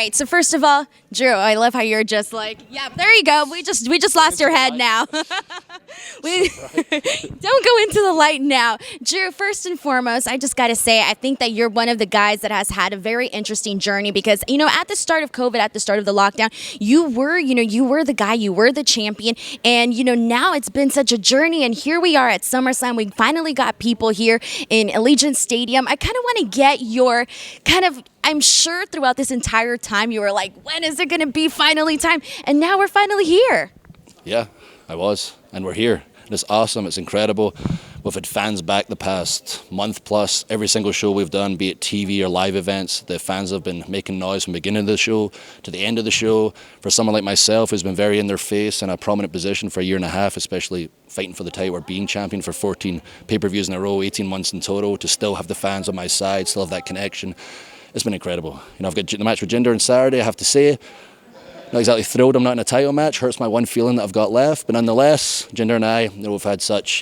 right. So first of all, Drew, I love how you're just like, yeah, there you go. We just lost your head now. We don't go into the light now. Drew, first and foremost, I just got to say, I think that you're one of the guys that has had a very interesting journey because, at the start of COVID, at the start of the lockdown, you were the guy, you were the champion. And, now it's been such a journey. And here we are at SummerSlam. We finally got people here in Allegiant Stadium. I kind of want to get your I'm sure throughout this entire time you were like, when is it going to be finally time? And now we're finally here. Yeah, I was. And we're here. It's awesome. It's incredible. We've had fans back the past month plus. Every single show we've done, be it TV or live events, the fans have been making noise from the beginning of the show to the end of the show. For someone like myself who's been very in their face in a prominent position for a year and a half, especially fighting for the title or being champion for 14 pay-per-views in a row, 18 months in total, to still have the fans on my side, still have that connection. It's been incredible. I've got the match with Jinder on Saturday, I have to say. Not exactly thrilled I'm not in a title match. Hurts my one feeling that I've got left. But nonetheless, Jinder and I, we've had such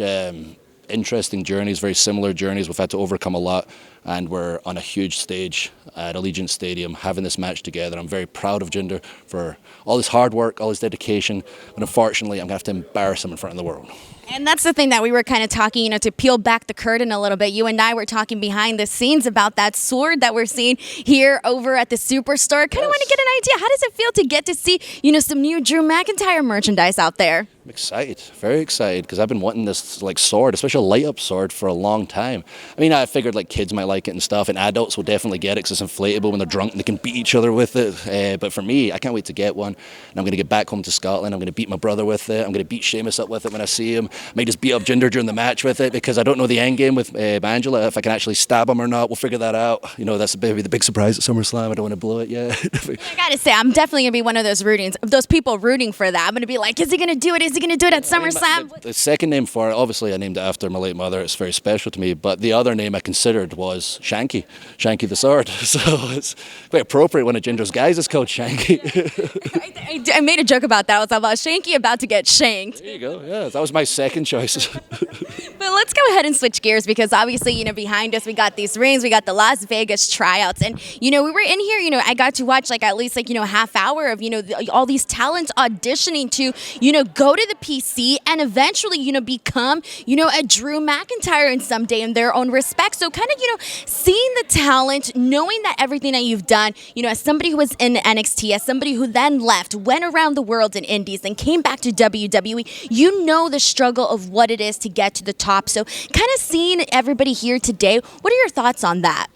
interesting journeys, very similar journeys. We've had to overcome a lot. And we're on a huge stage at Allegiant Stadium having this match together. I'm very proud of Jinder for all his hard work, all his dedication. But unfortunately, I'm going to have to embarrass him in front of the world. And that's the thing that we were kind of talking, to peel back the curtain a little bit. You and I were talking behind the scenes about that sword that we're seeing here over at the Superstore. Kind of want to get an idea. How does it feel to get to see, some new Drew McIntyre merchandise out there? I'm excited, very excited, because I've been wanting this sword, especially a light-up sword, for a long time. I mean, I figured kids might like it and stuff, and adults will definitely get it because it's inflatable when they're drunk and they can beat each other with it. But for me, I can't wait to get one. And I'm going to get back home to Scotland. I'm going to beat my brother with it. I'm going to beat Sheamus up with it when I see him. I might just beat up Jinder during the match with it because I don't know the end game with Angela, if I can actually stab him or not. We'll figure that out. That's maybe the big surprise at SummerSlam. I don't want to blow it yet. I got to say, I'm definitely going to be one of those people rooting for that. I'm going to be like, is he going to do it? Is he going to do it at SummerSlam? The second name for it, obviously I named it after my late mother. It's very special to me. But the other name I considered was Shanky the Sword. So it's quite appropriate when a Jinder's guys is called Shanky. I made a joke about that. I was about Shanky about to get shanked. There you go. Yeah, that was my second choice. But let's go ahead and switch gears because obviously, behind us we got these rings, we got the Las Vegas Tryouts, and we were in here. I got to watch at least half hour of all these talents auditioning to go to the PC and eventually become a Drew McIntyre in someday in their own respect. So kind of seeing the talent, knowing that everything that you've done, as somebody who was in NXT, as somebody who then left, went around the world in indies, and came back to WWE, the struggle of what it is to get to the top. So kind of seeing everybody here today, what are your thoughts on that?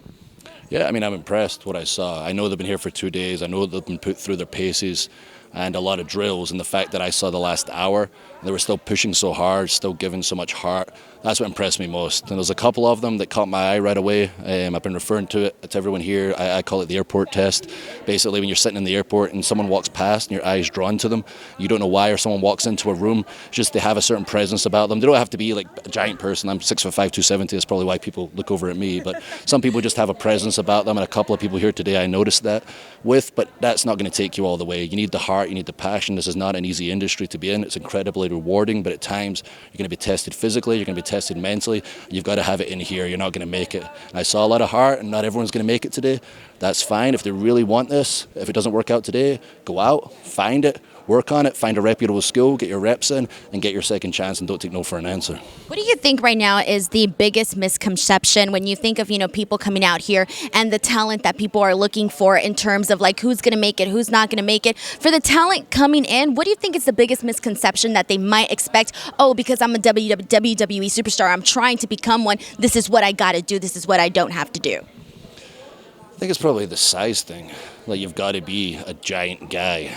Yeah, I mean, I'm impressed what I saw. I know they've been here for 2 days. I know they've been put through their paces and a lot of drills, and the fact that I saw the last hour, they were still pushing so hard, still giving so much heart. That's what impressed me most. And there's a couple of them that caught my eye right away. I've been referring to it to everyone here. I call it the airport test. Basically, when you're sitting in the airport and someone walks past and your eye is drawn to them, you don't know why, or someone walks into a room, just they have a certain presence about them. They don't have to be like a giant person. I'm 6'5", 270. That's probably why people look over at me. But some people just have a presence about them, and a couple of people here today I noticed that with. But that's not going to take you all the way. You need the heart. You need the passion. This is not an easy industry to be in. It's incredibly rewarding, but at times you're going to be tested physically. You're going to be tested mentally. You've got to have it in here. You're not going to make it. And I saw a lot of heart, and not everyone's going to make it today. That's fine. If they really want this, if it doesn't work out today, go out, find it, work on it, find a reputable school, get your reps in, and get your second chance, and don't take no for an answer. What do you think right now is the biggest misconception when you think of, people coming out here and the talent that people are looking for in terms of who's going to make it, who's not going to make it? For the talent coming in, what do you think is the biggest misconception that they might expect? Oh, because I'm a WWE superstar, I'm trying to become one, this is what I got to do, this is what I don't have to do. I think it's probably the size thing. You've got to be a giant guy.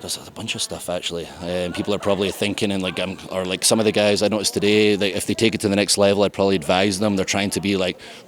There's a bunch of stuff actually. People are probably thinking, and some of the guys I noticed today, if they take it to the next level, I'd probably advise them. They're trying to be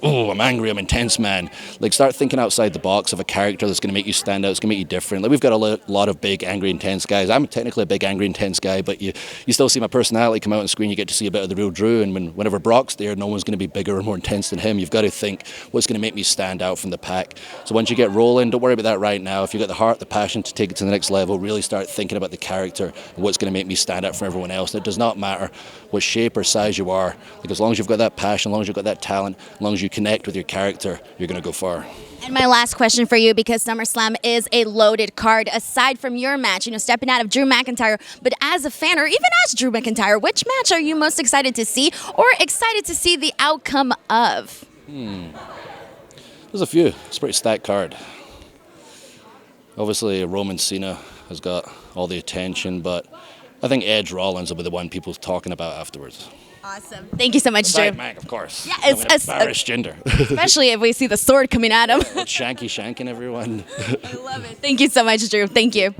oh, I'm angry, I'm intense, man. Start thinking outside the box of a character that's going to make you stand out. It's going to make you different. We've got a lot of big, angry, intense guys. I'm technically a big, angry, intense guy, but you still see my personality come out on screen. You get to see a bit of the real Drew, and whenever Brock's there, no one's going to be bigger or more intense than him. You've got to think what's going to make me stand out from the pack. So once you get rolling, don't worry about that right now. If you've got the heart, the passion to take it to the next level, really start thinking about the character and what's going to make me stand out from everyone else. And it does not matter what shape or size you are. Like, as long as you've got that passion, as long as you've got that talent, as long as you connect with your character, you're going to go far. And my last question for you, because SummerSlam is a loaded card, aside from your match, stepping out of Drew McIntyre, but as a fan, or even as Drew McIntyre, which match are you most excited to see, or excited to see the outcome of? There's a few. It's a pretty stacked card. Obviously, Roman Cena has got all the attention, but I think Edge Rollins will be the one people talking about afterwards. Awesome. Thank you so much, Drew. Mac, of course. Yeah, it's embarrass Jinder. Especially if we see the sword coming at him. Shanking everyone. I love it. Thank you so much, Drew. Thank you.